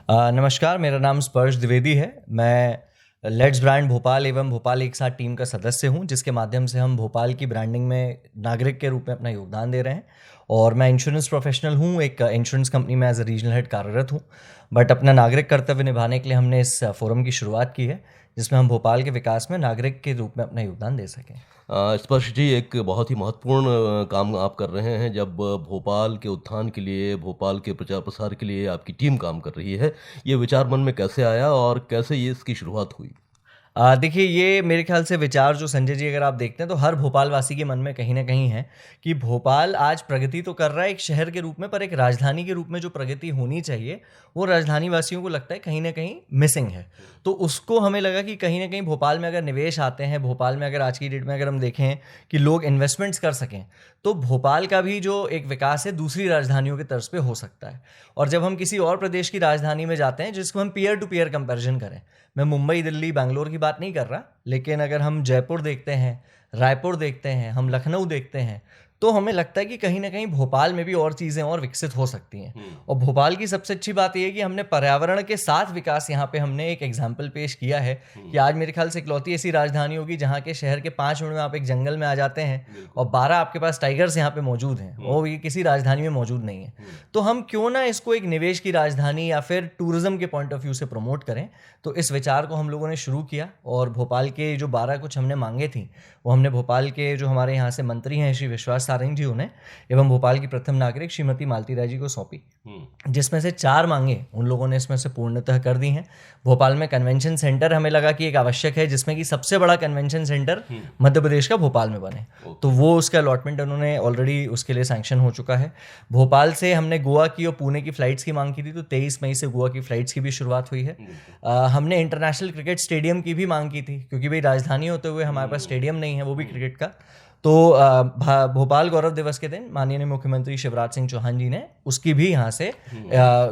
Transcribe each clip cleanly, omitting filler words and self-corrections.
नमस्कार, मेरा नाम स्पर्श द्विवेदी है। मैं लेट्स ब्रांड भोपाल एवं भोपाल एक साथ टीम का सदस्य हूं, जिसके माध्यम से हम भोपाल की ब्रांडिंग में नागरिक के रूप में अपना योगदान दे रहे हैं। और मैं इंश्योरेंस प्रोफेशनल हूं, एक इंश्योरेंस कंपनी में एज अ रीजनल हेड कार्यरत हूं। बट अपना नागरिक कर्तव्य निभाने के लिए हमने इस फोरम की शुरुआत की है, जिसमें हम भोपाल के विकास में नागरिक के रूप में अपना योगदान दे सकें। स्पर्श जी, एक बहुत ही महत्वपूर्ण काम आप कर रहे हैं जब भोपाल के उत्थान के लिए, भोपाल के प्रचार प्रसार के लिए आपकी टीम काम कर रही है। ये विचार मन में कैसे आया और कैसे ये इसकी शुरुआत हुई? देखिए, ये मेरे ख्याल से विचार जो संजय जी अगर आप देखते हैं तो हर भोपाल वासी के मन में कहीं ना कहीं है कि भोपाल आज प्रगति तो कर रहा है एक शहर के रूप में, पर एक राजधानी के रूप में जो प्रगति होनी चाहिए वो राजधानी वासियों को लगता है कहीं ना कहीं मिसिंग है। तो उसको हमें लगा कि कहीं ना कहीं भोपाल में अगर निवेश आते हैं, भोपाल में अगर आज की डेट में अगर हम देखें कि लोग इन्वेस्टमेंट्स कर सकें, तो भोपाल का भी जो एक विकास है दूसरी राजधानियों की तर्ज पे हो सकता है। और जब हम किसी और प्रदेश की राजधानी में जाते हैं जिसको हम पीयर टू पीयर कंपैरिजन करें, मैं मुंबई, दिल्ली, बैंगलोर की बात नहीं कर रहा, लेकिन अगर हम जयपुर देखते हैं, रायपुर देखते हैं, हम लखनऊ देखते हैं, तो हमें लगता है कि कहीं ना कहीं भोपाल में भी और चीज़ें और विकसित हो सकती हैं। और भोपाल की सबसे अच्छी बात यह है कि हमने पर्यावरण के साथ विकास यहाँ पे हमने एक एग्जाम्पल पेश किया है कि आज मेरे ख्याल से इकलौती ऐसी राजधानी होगी जहाँ के शहर के 5 मिनट में आप एक जंगल में आ जाते हैं और 12 आपके पास टाइगर्स यहाँ पे मौजूद हैं, वो ये किसी राजधानी में मौजूद नहीं है। तो हम क्यों ना इसको एक निवेश की राजधानी या फिर टूरिज्म के पॉइंट ऑफ व्यू से प्रमोट करें। तो इस विचार को हम लोगों ने शुरू किया और भोपाल के जो 12 कुछ हमने मांगे थी, वो हमने भोपाल के जो हमारे यहाँ से मंत्री हैं श्री विश्वास सारंग जी उन्हें एवं भोपाल की प्रथम नागरिक श्रीमती मालती राय जी को सौंपी, जिसमें से 4 मांगे उन लोगों ने इसमें से पूर्णतः कर दी हैं। भोपाल में कन्वेंशन सेंटर हमें लगा कि एक आवश्यक है, जिसमें कि सबसे बड़ा कन्वेंशन सेंटर मध्य प्रदेश का भोपाल में बने। तो वो उसका अलॉटमेंट उन्होंने ऑलरेडी उसके लिए सैंक्शन हो चुका है। भोपाल से हमने गोवा की और पुणे की फ्लाइट्स की मांग की थी, तो 23 मई से गोवा की फ्लाइट्स की भी शुरुआत हुई है। हमने इंटरनेशनल क्रिकेट स्टेडियम की भी मांग की थी, क्योंकि भाई राजधानी होते हुए हमारे पास स्टेडियम नहीं है, वो भी क्रिकेट का। तो भोपाल गौरव दिवस के दिन माननीय मुख्यमंत्री शिवराज सिंह चौहान जी ने उसकी भी यहाँ से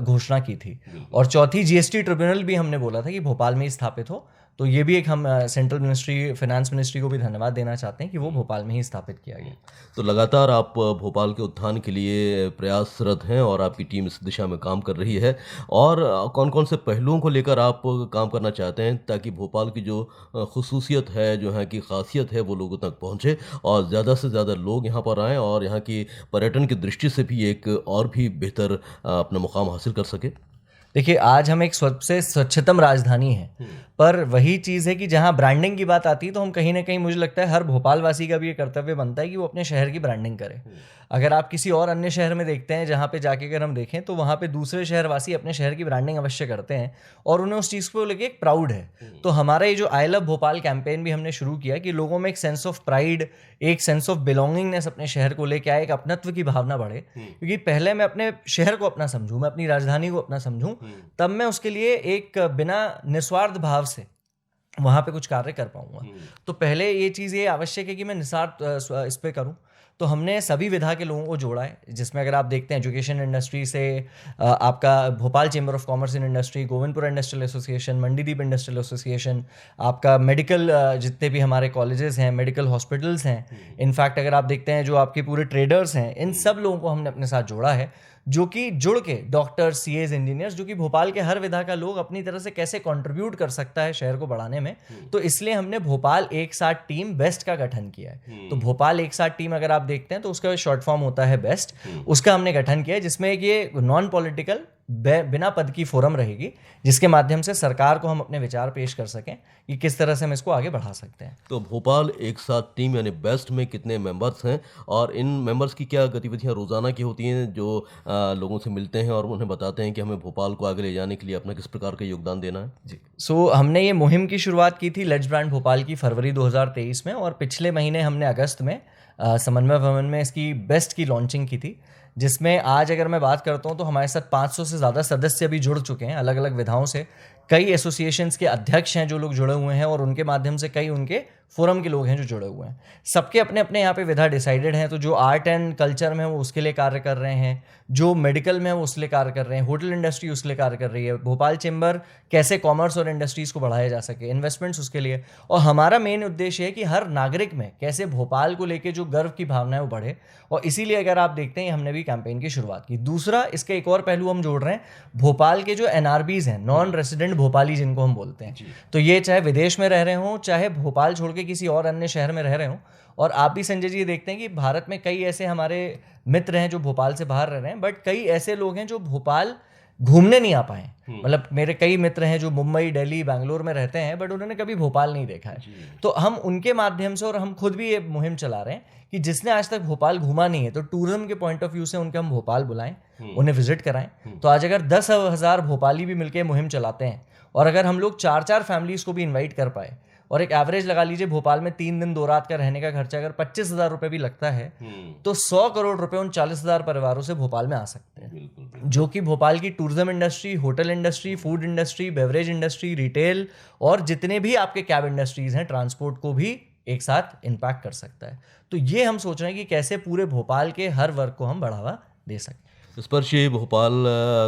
घोषणा की थी। और चौथी जीएसटी ट्रिब्यूनल भी हमने बोला था कि भोपाल में ही स्थापित हो। तो ये भी एक हम सेंट्रल मिनिस्ट्री, फाइनेंस मिनिस्ट्री को भी धन्यवाद देना चाहते हैं कि वो भोपाल में ही स्थापित किया गया। तो लगातार आप भोपाल के उत्थान के लिए प्रयासरत हैं और आपकी टीम इस दिशा में काम कर रही है। और कौन-कौन से पहलुओं को लेकर आप काम करना चाहते हैं ताकि भोपाल की जो ख़ुसूसियत है, जो यहाँ की ख़ासियत है, वो लोगों तक पहुँचे और ज़्यादा से ज़्यादा लोग यहाँ पर आएँ और यहाँ की पर्यटन की दृष्टि से भी एक और भी बेहतर अपना मुकाम हासिल कर सकें? देखिए, आज हम एक सबसे स्वच्छतम राजधानी है, पर वही चीज़ है कि जहाँ ब्रांडिंग की बात आती है तो हम कहीं ना कहीं, मुझे लगता है हर भोपाल वासी का भी ये कर्तव्य बनता है कि वो अपने शहर की ब्रांडिंग करे। अगर आप किसी और अन्य शहर में देखते हैं, जहाँ पे जाके अगर हम देखें तो वहाँ पे दूसरे शहरवासी अपने शहर की ब्रांडिंग अवश्य करते हैं और उन्हें उस चीज़ को लेके एक प्राउड है। तो हमारा ये जो आई लव भोपाल कैंपेन भी हमने शुरू किया कि लोगों में एक सेंस ऑफ प्राइड, एक सेंस ऑफ बिलोंगिंगनेस अपने शहर को लेके आए, एक अपनत्व की भावना बढ़े। क्योंकि पहले मैं अपने शहर को अपना समझूं, मैं अपनी राजधानी को अपना समझूं, तब मैं उसके लिए एक बिना निस्वार्थ भाव से वहाँ पे कुछ कार्य कर पाऊंगा। तो पहले ये चीज़ ये आवश्यक है कि मैं निस्वार्थ इस पे करूँ। तो हमने सभी विधा के लोगों को जोड़ा है, जिसमें अगर आप देखते हैं एजुकेशन इंडस्ट्री से आपका Bhopal chamber of commerce in industry, Govindpur industrial association, Mandideep industrial association, आपका मेडिकल जितने भी हमारे कॉलेजेस हैं, मेडिकल हॉस्पिटल्स हैं, इनफैक्ट अगर आप देखते हैं जो आपके पूरे ट्रेडर्स हैं, इन सब लोगों को हमने अपने साथ जोड़ा है, जो कि जुड़ के डॉक्टर्स, सीएज, इंजीनियर्स, जो कि भोपाल के हर विधा का लोग अपनी तरह से कैसे कंट्रीब्यूट कर सकता है शहर को बढ़ाने में। तो इसलिए हमने भोपाल एक साथ टीम बेस्ट का गठन किया है। तो भोपाल एक साथ टीम अगर आप देखते हैं तो उसका शॉर्ट फॉर्म होता है बेस्ट, उसका हमने गठन किया है, जिसमें एक ये नॉन पॉलिटिकल बिना पद की फोरम रहेगी, जिसके माध्यम से सरकार को हम अपने विचार पेश कर सकें कि किस तरह से हम इसको आगे बढ़ा सकते हैं। तो भोपाल एक साथ टीम यानी बेस्ट में कितने मेंबर्स हैं और इन मेंबर्स की क्या गतिविधियां रोज़ाना की होती हैं जो लोगों से मिलते हैं और उन्हें बताते हैं कि हमें भोपाल को आगे ले जाने के लिए अपना किस प्रकार का योगदान देना है? जी, हमने ये मुहिम की शुरुआत की थी लेट्स ब्रांड भोपाल की फरवरी 2023 में, और पिछले महीने हमने अगस्त में समन्वय भवन में इसकी बेस्ट की लॉन्चिंग की थी, जिसमें आज अगर मैं बात करता हूँ तो हमारे साथ 500 से ज़्यादा सदस्य भी जुड़ चुके हैं अलग अलग विधाओं से। कई एसोसिएशंस के अध्यक्ष हैं जो लोग जुड़े हुए हैं और उनके माध्यम से कई उनके फोरम के लोग हैं जो जुड़े हुए हैं। सबके अपने अपने यहाँ पे विधा डिसाइडेड हैं। तो जो आर्ट एंड कल्चर में वो उसके लिए कार्य कर रहे हैं, जो मेडिकल में वो उसके लिए कार्य कर रहे हैं, होटल इंडस्ट्री उसके लिए कार्य कर रही है, भोपाल चेंबर कैसे कॉमर्स और इंडस्ट्रीज़ को बढ़ाया जा सके, इन्वेस्टमेंट्स उसके लिए। और हमारा मेन उद्देश्य है कि हर नागरिक में कैसे भोपाल को लेके जो गर्व की भावना है वो बढ़े। और इसीलिए अगर आप देखते हैं हमने भी कैंपेन की शुरुआत की। दूसरा, इसका एक और पहलू हम जोड़ रहे हैं, भोपाल के जो एनआरबीज हैं, नॉन रेसिडेंट भोपाली जिनको हम बोलते हैं, तो ये चाहे विदेश में रह रहे हों, चाहे भोपाल छोड़ के किसी और अन्य शहर में रह रहे हों। और आप भी संजय जी ये देखते हैं कि भारत में कई ऐसे हमारे मित्र हैं जो भोपाल से बाहर रह रहे हैं, बट कई ऐसे लोग हैं जो भोपाल घूमने नहीं आ पाए। मतलब मेरे कई मित्र हैं जो मुंबई, दिल्ली, बैंगलोर में रहते हैं, बट उन्होंने कभी भोपाल नहीं देखा है। तो हम उनके माध्यम से, और हम खुद भी ये मुहिम चला रहे हैं कि जिसने आज तक भोपाल घूमा नहीं है, तो टूरिज्म के पॉइंट ऑफ व्यू से उनके हम भोपाल बुलाएं, उन्हें विजिट कराएं। तो आज अगर 10,000 भोपाली भी मिलकर मुहिम चलाते हैं, और अगर हम लोग 4-4 फैमिलीज को भी इन्वाइट कर पाए, और एक एवरेज लगा लीजिए भोपाल में 3 दिन 2 रात का रहने का खर्चा अगर 25,000 रुपये भी लगता है, तो 100 करोड़ रुपए उन 40,000 परिवारों से भोपाल में आ सकते हैं। जो कि भोपाल की tourism industry, hotel industry, food industry, beverage industry, retail और जितने भी आपके कैब इंडस्ट्रीज हैं, ट्रांसपोर्ट को भी एक साथ इम्पैक्ट कर सकता है। तो ये हम सोच रहे हैं कि कैसे पूरे भोपाल के हर वर्ग को हम बढ़ावा दे सकते हैं। स्पर्शीय भोपाल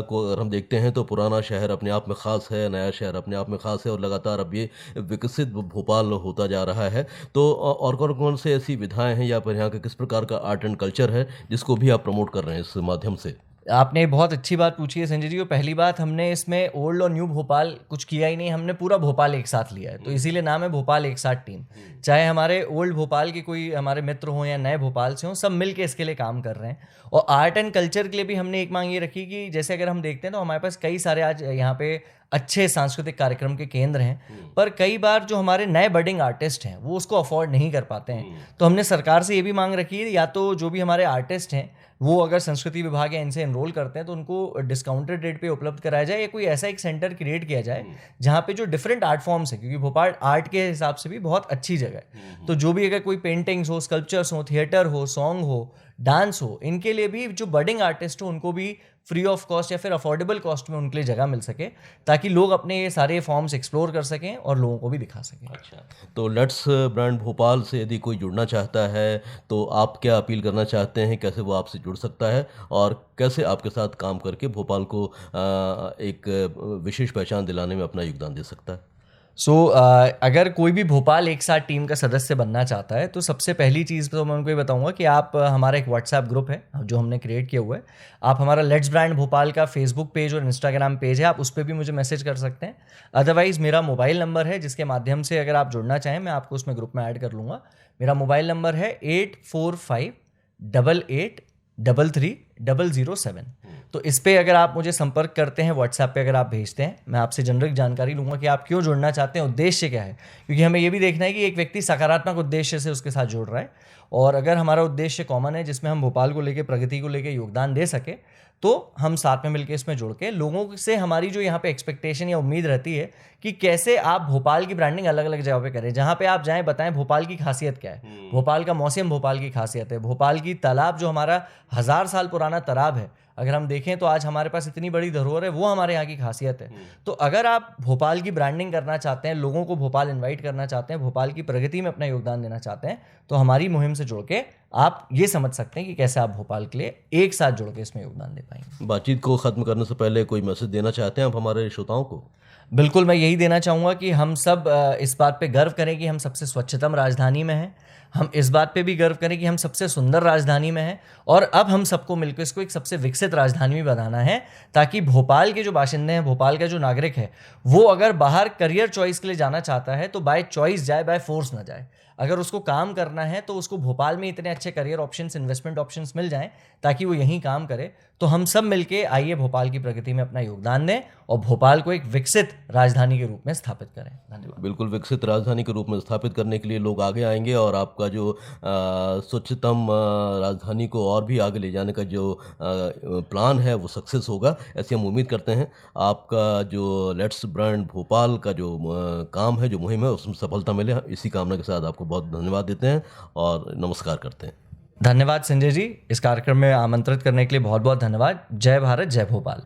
को अगर हम देखते हैं तो पुराना शहर अपने आप में ख़ास है, नया शहर अपने आप में ख़ास है और लगातार अब ये विकसित भोपाल होता जा रहा है। तो और कौन-कौन से ऐसी विधाएँ हैं या फिर यहाँ का किस प्रकार का आर्ट एंड कल्चर है जिसको भी आप प्रमोट कर रहे हैं इस माध्यम से? आपने बहुत अच्छी बात पूछी है संजय जी। और पहली बात, हमने इसमें ओल्ड और न्यू भोपाल कुछ किया ही नहीं, हमने पूरा भोपाल एक साथ लिया है। तो इसीलिए नाम है भोपाल एक साथ टीम। चाहे हमारे ओल्ड भोपाल के कोई हमारे मित्र हों या नए भोपाल से हों, सब मिल के इसके लिए काम कर रहे हैं। और आर्ट एंड कल्चर के लिए भी हमने एक मांग ये रखी कि जैसे अगर हम देखते हैं तो हमारे पास कई सारे आज यहाँ पे अच्छे सांस्कृतिक कार्यक्रम के केंद्र हैं, पर कई बार जो हमारे नए बडिंग आर्टिस्ट हैं वो उसको अफोर्ड नहीं कर पाते हैं। तो हमने सरकार से ये भी मांग रखी है, या तो जो भी हमारे आर्टिस्ट हैं वो अगर संस्कृति विभाग या इनसे एनरोल करते हैं तो उनको डिस्काउंटेड रेट पे उपलब्ध कराया जाए, या कोई ऐसा एक सेंटर क्रिएट किया जाए जहाँ पे जो डिफरेंट आर्ट फॉर्म्स है, क्योंकि भोपाल आर्ट के हिसाब से भी बहुत अच्छी जगह है। तो जो भी अगर कोई पेंटिंग्स हो, स्कल्पचर्स हो, थिएटर हो, सॉन्ग हो, डांस हो, इनके लिए भी जो बडिंग आर्टिस्ट हो उनको भी फ्री ऑफ कॉस्ट या फिर अफोर्डेबल कॉस्ट में उनके लिए जगह मिल सके, ताकि लोग अपने ये सारे फॉर्म्स एक्सप्लोर कर सकें और लोगों को भी दिखा सकें। अच्छा, तो लेट्स ब्रांड भोपाल से यदि कोई जुड़ना चाहता है तो आप क्या अपील करना चाहते हैं? कैसे वो आपसे जुड़ सकता है और कैसे आपके साथ काम करके भोपाल को एक विशेष पहचान दिलाने में अपना योगदान दे सकता है? अगर कोई भी भोपाल एक साथ टीम का सदस्य बनना चाहता है, तो सबसे पहली चीज़ तो मैं उनको ये बताऊंगा कि आप हमारा एक व्हाट्सएप ग्रुप है जो हमने क्रिएट किया हुआ है। आप हमारा लेट्स ब्रांड भोपाल का फेसबुक पेज और इंस्टाग्राम पेज है, आप उस पर भी मुझे मैसेज कर सकते हैं। अदरवाइज़ मेरा मोबाइल नंबर है जिसके माध्यम से अगर आप जुड़ना चाहें मैं आपको उसमें ग्रुप में ऐड कर लूँगा। मेरा मोबाइल नंबर है 8458883007। तो इस पे अगर आप मुझे संपर्क करते हैं, व्हाट्सएप पे अगर आप भेजते हैं, मैं आपसे जनरल जानकारी लूँगा कि आप क्यों जुड़ना चाहते हैं, उद्देश्य क्या है। क्योंकि हमें ये भी देखना है कि एक व्यक्ति सकारात्मक उद्देश्य से उसके साथ जुड़ रहा है, और अगर हमारा उद्देश्य कॉमन है जिसमें हम भोपाल को लेकर, प्रगति को लेकर योगदान दे सके, तो हम साथ में मिलकर इसमें जुड़ के लोगों से हमारी जो यहाँ पे एक्सपेक्टेशन या उम्मीद रहती है कि कैसे आप भोपाल की ब्रांडिंग अलग अलग जगह पे करें। जहाँ पे आप जाएं बताएं भोपाल की खासियत क्या है, भोपाल का मौसम भोपाल की खासियत है, भोपाल की तालाब जो हमारा 1000 साल पुराना तालाब है, अगर हम देखें तो आज हमारे पास इतनी बड़ी धरोहर है, वो हमारे यहाँ की खासियत है। तो अगर आप भोपाल की ब्रांडिंग करना चाहते हैं, लोगों को भोपाल इनवाइट करना चाहते हैं, भोपाल की प्रगति में अपना योगदान देना चाहते हैं, तो हमारी मुहिम से जुड़ के आप ये समझ सकते हैं कि कैसे आप भोपाल के लिए एक साथ जुड़ के इसमें योगदान दे पाएंगे। बातचीत को ख़त्म करने से पहले कोई मैसेज देना चाहते हैं आप हमारे श्रोताओं को? बिल्कुल, मैं यही देना चाहूँगा कि हम सब इस बात पे गर्व करें कि हम सबसे स्वच्छतम राजधानी में हैं। हम इस बात पे भी गर्व करें कि हम सबसे सुंदर राजधानी में हैं, और अब हम सबको मिलकर इसको एक सबसे विकसित राजधानी में बनाना है, ताकि भोपाल के जो बाशिंदे हैं, भोपाल का जो नागरिक है, वो अगर बाहर करियर चॉइस के लिए जाना चाहता है तो बाय चॉइस जाए, बाय फोर्स ना जाए। अगर उसको काम करना है तो उसको भोपाल में इतने अच्छे करियर ऑप्शंस, इन्वेस्टमेंट ऑप्शंस मिल जाएं ताकि वो यहीं काम करे। तो हम सब मिलके आइए भोपाल की प्रगति में अपना योगदान दें और भोपाल को एक विकसित राजधानी के रूप में स्थापित करें। धन्यवाद। बिल्कुल, विकसित राजधानी के रूप में स्थापित करने के लिए लोग आगे आएंगे और आपका जो स्वच्छतम राजधानी को और भी आगे ले जाने का जो प्लान है वो सक्सेस होगा, ऐसी हम उम्मीद करते हैं। आपका जो लेट्स ब्रांड भोपाल का जो काम है, जो मुहिम है, उसमें सफलता मिले, इसी कामना के साथ आपको बहुत धन्यवाद देते हैं और नमस्कार करते हैं। धन्यवाद संजय जी, इस कार्यक्रम में आमंत्रित करने के लिए बहुत बहुत धन्यवाद। जय भारत, जय भोपाल।